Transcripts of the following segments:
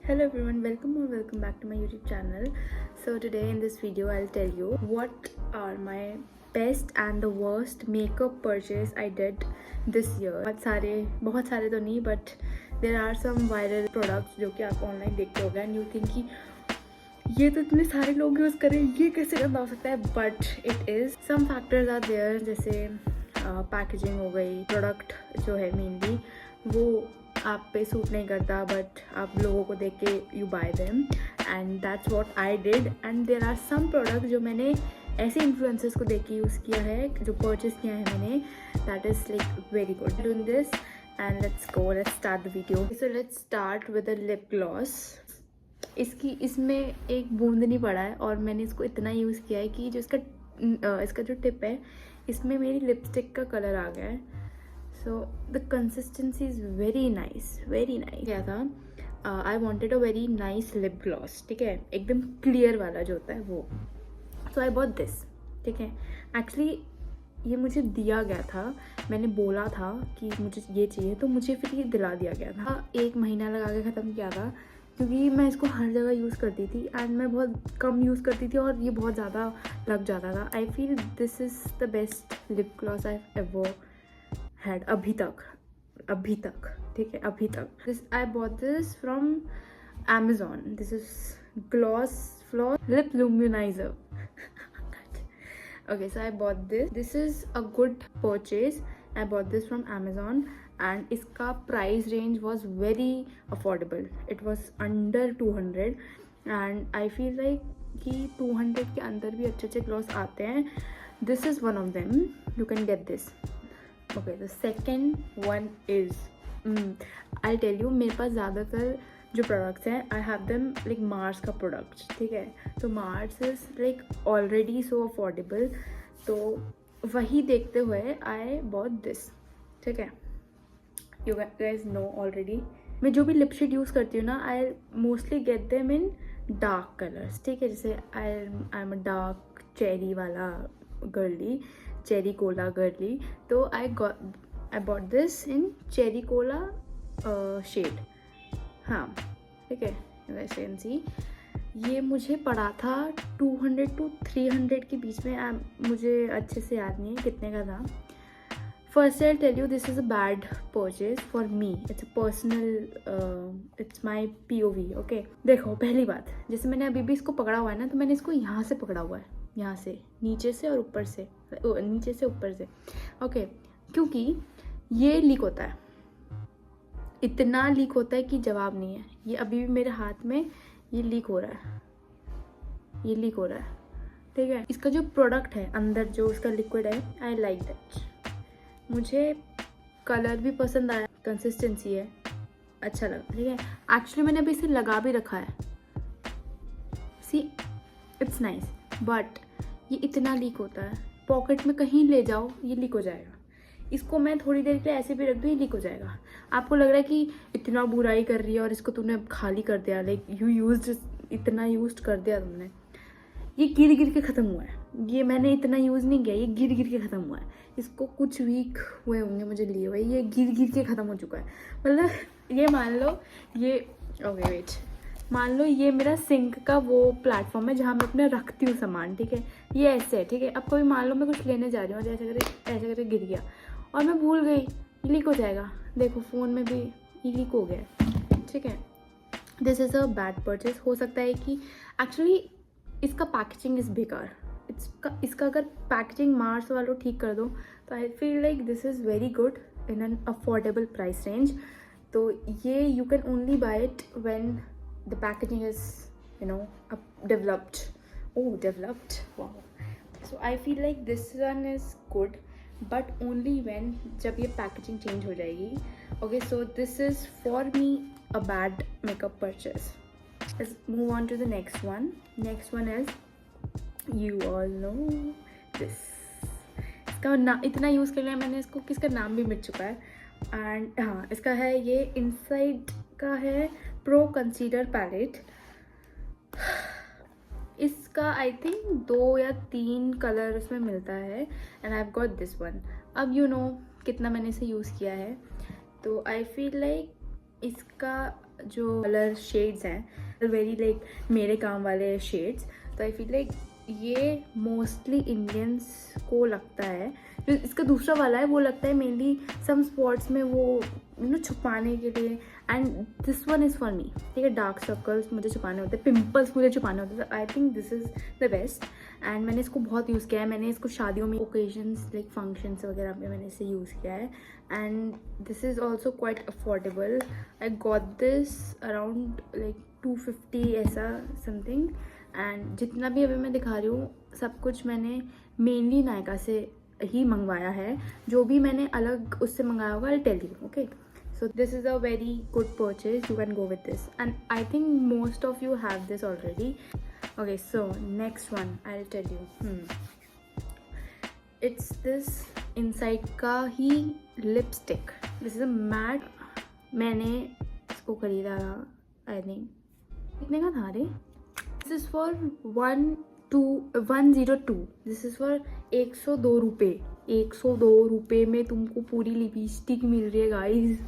Hello everyone, welcome back to my YouTube channel. So today in this video I'll tell you what are my best and the worst makeup purchase I did this year. बहुत सारे तो नहीं, but there are some viral products जो कि आप online देखते होगे and you think कि ये तो इतने सारे लोग यूज़ करें, ये कैसे गंदा हो सकता है, but it is. Some factors are there, जैसे पैकेजिंग हो गई, प्रोडक्ट जो है मेनली वो आप पे सूट नहीं करता, बट आप लोगों को देख के you buy them and that's what I did. And there are some product जो मैंने ऐसे इन्फ्लुएंसर्स को देख के यूज़ किया है, जो परचेज किया है मैंने, that is like very good. Doing this and let's start the video. So let's start with the lip gloss. इसमें एक बूंद नहीं पड़ा है और मैंने इसको इतना यूज़ किया है कि जो इसका जो टिप है, इसमें मेरी लिपस्टिक का कलर आ गया है. So the consistency is very nice. क्या था, I wanted a very nice lip gloss, ठीक है, एकदम क्लियर वाला जो होता है वो. सो आई बॉट दिस, ठीक है. एक्चुअली ये मुझे दिया गया था, मैंने बोला था कि मुझे ये चाहिए, तो मुझे फिर ये दिला दिया गया था. 1 महीना लगा के ख़त्म किया था, क्योंकि मैं इसको हर जगह यूज़ करती थी एंड मैं बहुत कम यूज़ करती थी और ये बहुत ज़्यादा लग जाता था. I feel this is the best lip gloss I ever had अभी तक, ठीक है, अभी तक. This I bought this from Amazon. This is gloss floss lip luminizer. Okay, so I bought this. This is a good purchase. I bought this from Amazon and इसका price range was very affordable. It was under 200 and I feel like कि 200 के अंदर भी अच्छे gloss आते हैं. This is one of them. You can get this. Okay, the second one is I'll tell you, मेरे पास ज़्यादातर जो प्रोडक्ट्स हैं, I have them like Mars का प्रोडक्ट्स, ठीक है. तो Mars is like already so affordable, तो वही देखते हुए आई बॉट दिस, ठीक है. यू गाइस नो ऑलरेडी, मैं जो भी लिपस्टिक यूज़ करती हूँ ना, I mostly get them in dark colours, ठीक है. जैसे I am a dark cherry वाला गर्ली, चेरी कोला गर्ली, तो I bought this in cherry cola shade. हाँ, ठीक है, वैसे सी ये मुझे पड़ा था 200 to 300 के बीच में. मुझे अच्छे से याद नहीं है कितने का था. First I tell you, this is a bad purchase for me. It's a personal, it's my POV. Okay, देखो, पहली बात, जैसे मैंने अभी भी इसको पकड़ा हुआ है ना, तो मैंने इसको यहाँ से पकड़ा हुआ है, यहाँ से नीचे से और ऊपर से, नीचे से ऊपर से. ओके, क्योंकि ये लीक होता है, इतना लीक होता है कि जवाब नहीं है. ये अभी भी मेरे हाथ में ये लीक हो रहा है, ठीक है. इसका जो प्रोडक्ट है अंदर, जो इसका लिक्विड है, आई लाइक दैट. मुझे कलर भी पसंद आया, कंसिस्टेंसी है, अच्छा लगा, ठीक है. एक्चुअली मैंने अभी इसे लगा भी रखा है. सी, इट्स नाइस, बट ये इतना लीक होता है, पॉकेट में कहीं ले जाओ ये लीक हो जाएगा. इसको मैं थोड़ी देर के लिए ऐसे भी रख दूँ, ये लीक हो जाएगा. आपको लग रहा है कि इतना बुराई कर रही है और इसको तूने खाली कर दिया, लाइक इतना यूज कर दिया तुमने. ये गिर के ख़त्म हुआ है. ये मैंने इतना यूज़ नहीं किया, ये गिर के ख़त्म हुआ है. इसको कुछ वीक हुए होंगे मुझे लिए हुए, ये गिर के ख़त्म हो चुका है. मतलब ये मान लो, ये ओके वेट, मान लो ये मेरा सिंक का वो प्लेटफॉर्म है जहाँ मैं अपने रखती हूँ सामान, ठीक है. ये ऐसे है, ठीक है. अब कोई मान लो मैं कुछ लेने जा रही हूँ और ऐसे करके गिर गया और मैं भूल गई, लीक हो जाएगा. देखो, फ़ोन में भी ये लीक हो गया, ठीक है. This is a bad purchase. हो सकता है कि एक्चुअली इसका पैकेजिंग इज़ बेकार. इसका अगर पैकेजिंग मार्स वालों ठीक कर दो, तो I feel like this is very good in an affordable price range. तो ये you can only by it when the packaging is developed. Wow. So I feel like this one is good, but only when, जब ये packaging change हो जाएगी. Okay, so this is for me a bad makeup purchase. Let's move on to the next one. Next one is, you all know this. इसका ना इतना use कर लिया मैंने इसको, किसका नाम भी मिट चुका है. एंड हाँ, इसका है, ये इनसाइड का है, प्रो कंसीलर पैलेट. इसका आई थिंक 2 या 3 कलर उसमें मिलता है and I have got this one. अब यू नो कितना मैंने इसे यूज़ किया है, तो आई फील लाइक इसका जो कलर शेड्स हैं वेरी लाइक मेरे काम वाले शेड्स, तो आई फील लाइक ये मोस्टली इंडियंस को लगता है। जो इसका दूसरा वाला है वो लगता है मेनली सम स्पॉट्स में वो छुपाने के लिए, and this one is for me. ठीक है, डार्क सर्कल्स मुझे छुपाने होते हैं, पिंपल्स मुझे छुपाने होते हैं, I think this is the best. And मैंने इसको बहुत यूज़ किया है, मैंने इसको शादियों में, ओकेजन्स लाइक फंक्शंस वगैरह में मैंने इसे यूज़ किया है। And this is also quite affordable. I got this around like 250 ऐसा समथिंग। एंड जितना भी अभी मैं दिखा रही हूँ सब कुछ मैंने मेनली नायका से ही मंगवाया है। जो भी मैंने अलग उससे मंगाया होगा I tell you, okay. So this is a very good purchase, you can go with this, and I think most of you have this already. Okay, so next one I'll tell you. It's this inside का ही lipstick. This is a matte. मैंने इसको खरीदा था I think कितने का था रे? This is for 102. This is for 102 रुपये। 102 रुपये में तुमको पूरी लिपस्टिक मिल रही है गाइज।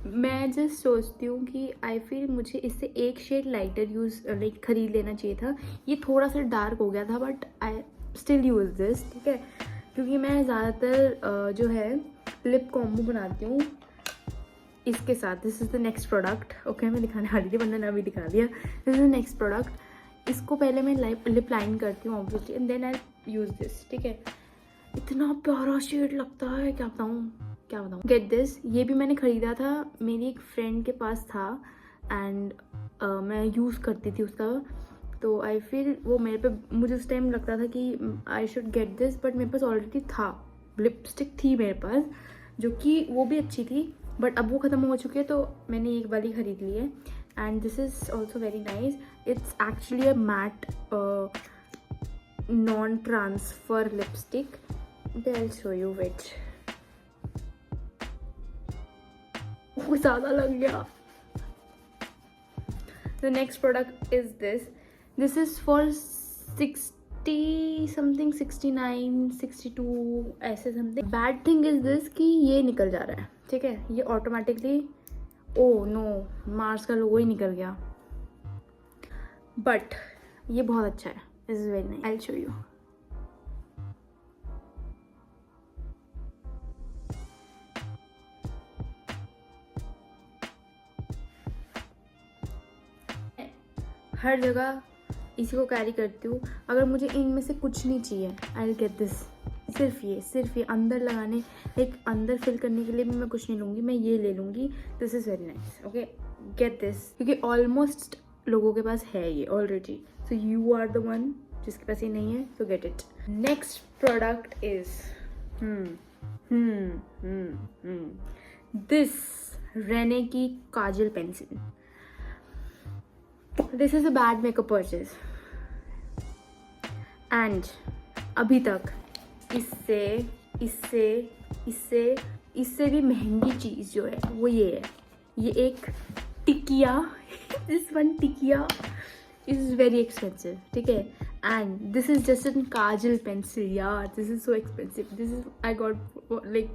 मैं जस्ट सोचती हूँ कि आई फील मुझे इससे एक शेड लाइटर यूज़ लाइक खरीद लेना चाहिए था। ये थोड़ा सा डार्क हो गया था but I still use this, ठीक है, क्योंकि मैं ज़्यादातर जो है लिप कॉम्बो बनाती हूँ इसके साथ। This is the next product. Okay, मैं दिखाने वाली थी वरना अभी दिखा दिया। This is the next product. इसको पहले मैं लिप लाइन करती हूँ obviously, and then I use this, ठीक है। इतना प्यारा शेड लगता है, क्या बताऊँ। Get this. ये भी मैंने ख़रीदा था, मेरी एक फ्रेंड के पास था एंड मैं यूज़ करती थी उसका, तो आई फील वो मेरे पे, मुझे उस टाइम लगता था कि I should get this, but मेरे पास ऑलरेडी था, लिपस्टिक थी मेरे पास जो कि वो भी अच्छी थी, बट अब वो ख़त्म हो चुकी है तो मैंने एक वाली ख़रीद ली है। And this is also very nice. It's actually a matte non transfer lipstick. I'll show you which. वो ज़्यादा लग गया। The next product is this. This is for 60 something, 69, 62 ऐसे something. Bad thing is this कि ये निकल जा रहा है, ठीक है, ये ऑटोमेटिकली, ओह नो, मार्स का लोगो ही निकल गया, बट ये बहुत अच्छा है। This is very nice. I'll show you. हर जगह इसी को कैरी करती हूँ। अगर मुझे इनमें से कुछ नहीं चाहिए आई विल गेट दिस। सिर्फ ये अंदर लगाने, एक अंदर फिल करने के लिए भी मैं कुछ नहीं लूँगी, मैं ये ले लूँगी। This is very nice, okay, get this, क्योंकि ऑलमोस्ट लोगों के पास है ये already, so you are the one जिसके पास ये नहीं है, so get it. Next product is this Renee की kajal pencil. This is a bad makeup purchase and अभी तक इससे भी महंगी चीज़ जो है वो ये है। ये एक टिकिया, दिस वन टिकिया इज़ वेरी एक्सपेंसिव, ठीक है, and this is just an kajal pencil यार। This is so expensive. This is I got like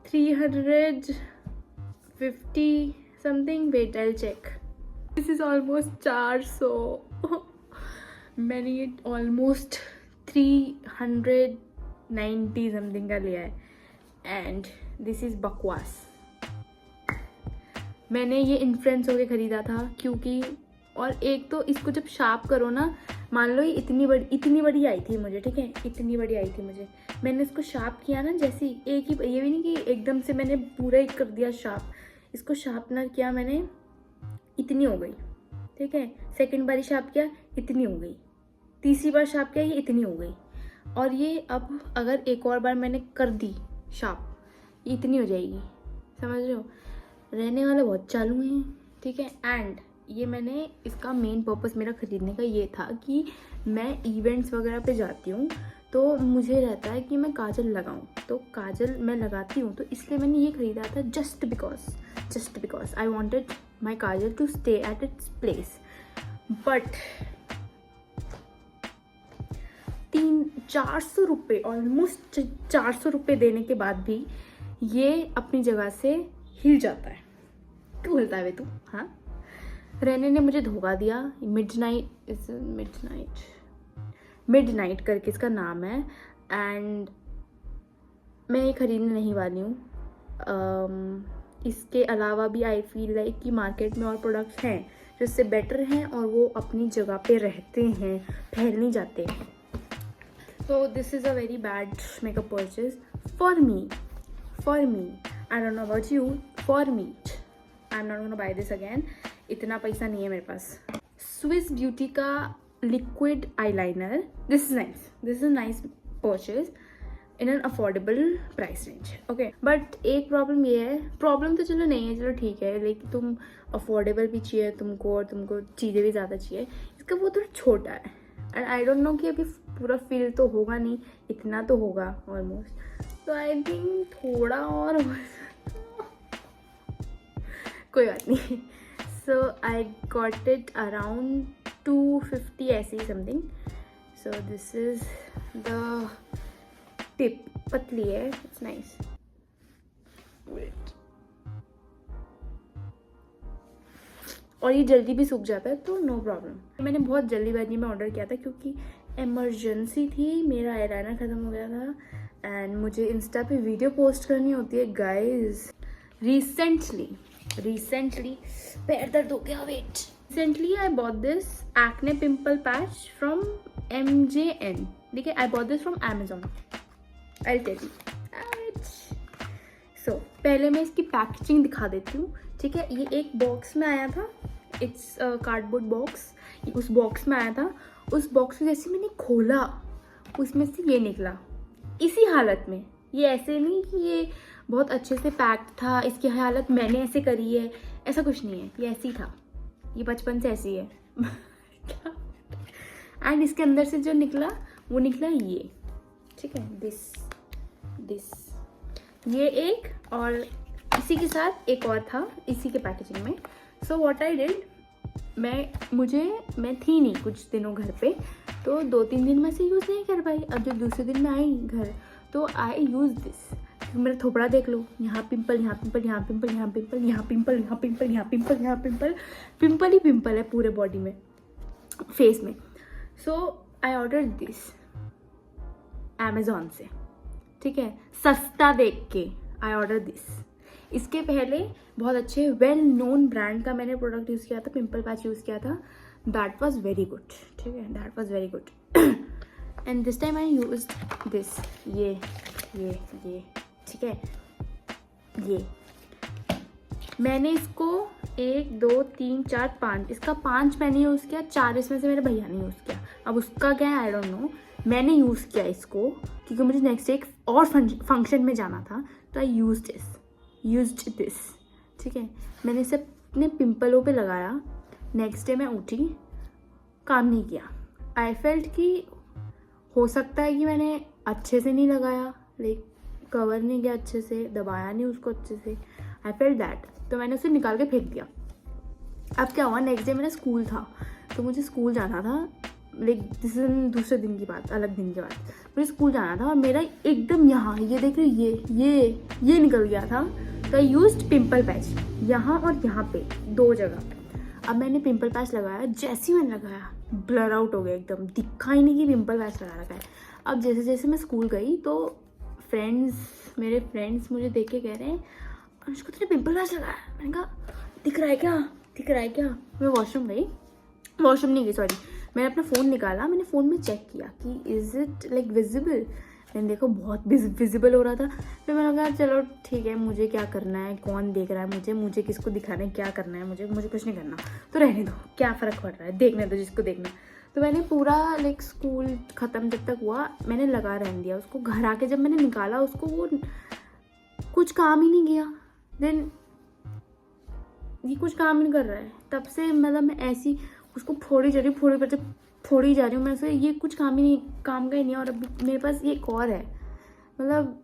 350 something. Wait, I'll check. This is almost 400. मैंने ये almost 390 something का लिया है, and this is बकवास। मैंने ये इन्फ्लुएंस होके ख़रीदा था क्योंकि, और एक तो इसको जब शार्प करो ना, मान लो ये इतनी बड़ी आई थी मुझे, ठीक है, इतनी बड़ी आई थी मुझे, मैंने इसको शार्प किया ना, जैसे एक ही, ये भी नहीं कि एकदम से मैंने पूरा ही कर दिया शार्प, इसको शार्प ना किया मैंने, इतनी हो गई, ठीक है, सेकंड बार शार्प किया इतनी हो गई, तीसरी बार शार्प किया ये इतनी हो गई, और ये अब अगर एक और बार मैंने कर दी शार्प, ये इतनी हो जाएगी, समझ रहे हो। रहने वाले बहुत चालू हैं, ठीक है। एंड ये मैंने, इसका मेन पर्पस मेरा ख़रीदने का ये था कि मैं इवेंट्स वगैरह पे जाती हूँ तो मुझे रहता है कि मैं काजल लगाऊँ, तो काजल मैं लगाती हूँ, तो इसलिए मैंने ये ख़रीदा था just because I wanted my kajal to stay at its place. But 400 रुपये, ऑलमोस्ट 400 रुपये देने के बाद भी ये अपनी जगह से हिल जाता है। क्यों हिलता है वे तू? हाँ, रहने ने मुझे धोखा दिया। मिडनाइट करके इसका नाम है, एंड मैं ये खरीदने नहीं वाली हूँ। इसके अलावा भी आई फील लाइक कि मार्केट में और प्रोडक्ट्स हैं जो इससे बेटर हैं और वो अपनी जगह पे रहते हैं, फैल नहीं जाते। So this is a very bad makeup purchase for me. I don't know about you. For me, I'm not gonna buy this again. इतना पैसा नहीं है मेरे पास। Swiss Beauty का liquid eyeliner. This is a nice purchase in an affordable price range. Okay. But एक problem ये है, problem तो चलो नहीं है, चलो ठीक है, लेकिन तुम अफोर्डेबल भी चाहिए तुमको और तुमको चीज़ें भी ज़्यादा चाहिए, इसका वो थोड़ा छोटा है। एंड आई डोंट नो कि अभी पूरा फिल तो होगा नहीं, इतना तो होगा ऑलमोस्ट, तो आई थिंक थोड़ा और कोई बात नहीं। So I got it around 250 ऐसे ही something. So this is the tip, पतली है, इट्स नाइस। और ये जल्दी भी सूख जाता है तो नो प्रॉब्लम। मैंने बहुत जल्दीबाजी में ऑर्डर किया था क्योंकि इमरजेंसी थी, मेरा आईलाइनर ख़त्म हो गया था एंड मुझे इंस्टा पे वीडियो पोस्ट करनी होती है गाइस। रिसेंटली पैर दर्द हो गया, wait. Recently I bought this acne pimple patch from MJN। देखिए, I bought this from Amazon। I tell you. So पहले मैं इसकी पैकेजिंग दिखा देती हूँ, ठीक है। ये एक बॉक्स में आया था, इट्स कार्डबोर्ड बॉक्स। उस बॉक्स में आया था, उस बॉक्स को जैसे मैंने खोला उसमें से ये निकला इसी हालत में। ये ऐसे नहीं कि ये बहुत अच्छे से पैक्ड था, इसकी हालत मैंने ऐसे करी है, ऐसा कुछ नहीं है, ये ऐसे ही था, ये बचपन से ऐसी है। एंड इसके अंदर से जो निकला वो निकला ये, ठीक है, दिस ये एक, और इसी के साथ एक और था इसी के पैकेजिंग में। सो व्हाट आई डिड, मैं थी नहीं कुछ दिनों घर पे, तो 2-3 दिन में से यूज़ नहीं कर पाई। अब जब दूसरे दिन मैं आई घर तो आई यूज़ दिस। मेरा थोपड़ा देख लो, यहाँ पिंपल, यहाँ पिंपल, यहाँ पिंपल, यहाँ पिंपल, यहाँ पिंपल, यहाँ पिंपल, यहाँ पिंपल, यहाँ पिंपल, पिंपल ही पिंपल है पूरे बॉडी में, फेस में। सो आई ऑर्डर दिस Amazon से, ठीक है, सस्ता देख के आई ऑर्डर दिस। इसके पहले बहुत अच्छे वेल नोन ब्रांड का मैंने प्रोडक्ट यूज़ किया था, पिंपल पैच यूज़ किया था, दैट वाज वेरी गुड, ठीक है, that was very good. And this time I use this, ये ठीक है, ये मैंने इसको 1 2 3 4 5, इसका 5 मैंने यूज़ किया, 4 इसमें से मेरे भैया ने यूज़ किया। अब उसका क्या है आई डोंट नो, मैंने यूज़ किया इसको क्योंकि मुझे नेक्स्ट डे एक और फंक्शन में जाना था, तो आई यूज्ड दिस, ठीक है। मैंने इसे अपने पिंपलों पे लगाया, नेक्स्ट डे मैं उठी, काम नहीं किया। आई फेल्ट कि हो सकता है कि मैंने अच्छे से नहीं लगाया, लाइक कवर नहीं किया अच्छे से, दबाया नहीं उसको अच्छे से, आई फेल्ट दैट, तो मैंने उसे निकाल के फेंक दिया। अब क्या हुआ, नेक्स्ट डे मेरा स्कूल था, तो मुझे स्कूल जाना था, लाइक दिस इज दूसरे दिन की बात, अलग दिन की बात, मुझे स्कूल जाना था और मेरा एकदम यहाँ, ये देख रहे ये निकल गया था। तो आई यूज्ड पिंपल पैच यहाँ और यहाँ पे 2 जगह। अब मैंने पिंपल पैच लगाया, जैसे ही मैंने लगाया ब्लर आउट हो गया, एकदम दिखा ही नहीं कि पिंपल पैच लगा रखा है। अब जैसे जैसे मैं स्कूल गई तो मेरे फ्रेंड्स मुझे देख के कह रहे हैं, अनुष्का तूने पिंपल पैच लगाया? मैंने कहा दिख रहा है क्या? मैं वॉशरूम नहीं गई, सॉरी, मैंने अपना फ़ोन निकाला, मैंने फ़ोन में चेक किया कि इज़ इट लाइक विजिबल। मैंने देखा बहुत विजिबल हो रहा था, फिर मैंने कहा चलो ठीक है, मुझे क्या करना है, कौन देख रहा है मुझे किसको दिखाना है, क्या करना है, मुझे कुछ नहीं करना, तो रहने दो, क्या फ़र्क पड़ रहा है, देखने दो जिसको देखना। तो मैंने पूरा लाइक स्कूल ख़त्म जब तक हुआ मैंने लगा रहने दिया उसको। घर आके जब मैंने निकाला उसको, वो कुछ काम ही नहीं किया। देन ये कुछ काम नहीं कर रहा है, तब से मतलब मैं ऐसी उसको फोड़ी जा रही हूँ मैं उसे, ये कुछ काम का ही नहीं है। और अभी मेरे पास ये एक और है, मतलब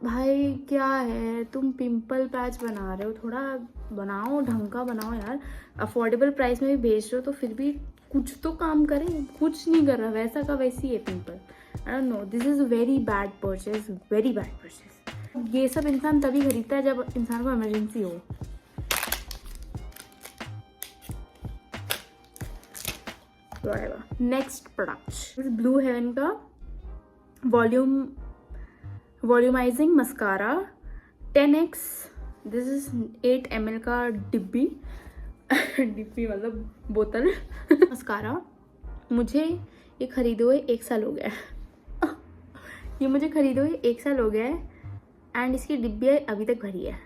भाई क्या है, तुम पिंपल पैच बना रहे हो, थोड़ा बनाओ, ढंग का बनाओ यार, अफोर्डेबल प्राइस में भी बेच रहे हो तो फिर भी कुछ तो काम करें, कुछ नहीं कर रहा, वैसा का वैसी है pimple. I don't know, this is very bad purchase, very bad purchase. ये सब इंसान तभी खरीदता है जब इंसान को इमरजेंसी हो। नेक्स्ट प्रोडक्ट ब्लू हेवन का volumising mascara 10x। This is 8 ml का डिब्बी डिब्बी मतलब बोतल मस्कारा। मुझे ये खरीदे हुए 1 साल हो गया ये मुझे खरीदे हुए 1 साल हो गया है एंड इसकी डिब्बी अभी तक भरी है।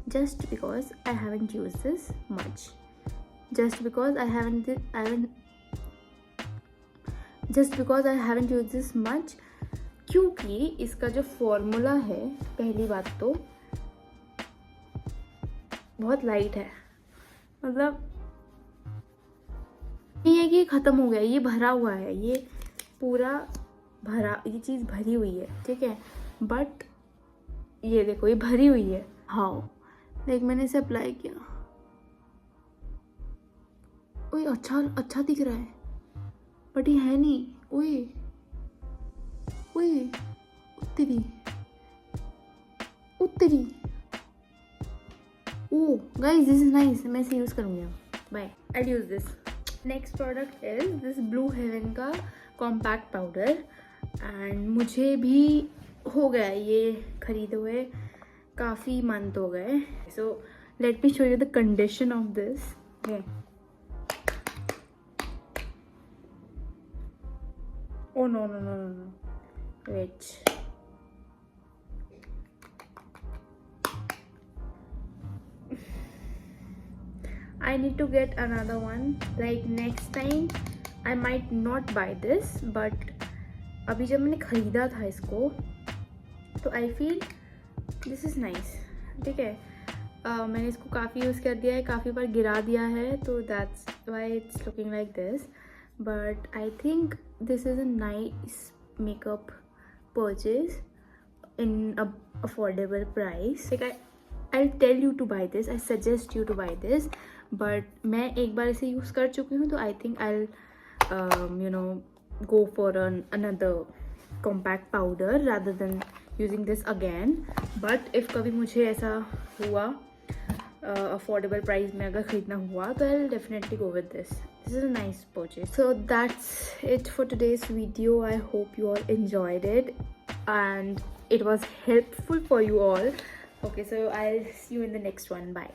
Just because I haven't use this much, just because I haven't use this much, क्योंकि इसका जो फॉर्मूला है, पहली बात तो बहुत लाइट है। मतलब नहीं है कि ये ख़त्म हो गया, ये भरा हुआ है, ये पूरा भरा, ये चीज़ भरी हुई है, ठीक है। बट ये देखो, ये भरी हुई है। हाँ देख, मैंने इसे अप्लाई किया, ओए अच्छा दिख रहा है, बट ये है नहीं। ओए उत्तरी oh guys, this is nice, मैं इसे यूज़ करूँगी। Bye, I use this. Next product is this Blue Heaven का कॉम्पैक्ट पाउडर एंड मुझे भी हो गया ये खरीदे हुए काफ़ी मंथ हो गए। So let me show you the condition of this. Oh no, wait. I need to get another one. Like next time I might not buy this, but अभी जब मैंने खरीदा था इसको तो I feel this is nice, ठीक है। मैंने इसको काफ़ी यूज़ कर दिया है, काफ़ी बार गिरा दिया है, तो that's why it's looking like this. But I think this is a nice makeup purchase in a affordable price. Like I'll tell you to buy this, I suggest you to buy this, but मैं एक बार इसे use कर चुकी हूँ, तो I think I'll go for another compact powder rather than using this again. But if कभी मुझे ऐसा हुआ affordable price में अगर खरीदना हुआ, तो I'll definitely go with this. This is a nice purchase. So that's it for today's video. I hope you all enjoyed it and it was helpful for you all. Okay, so I'll see you in the next one. Bye.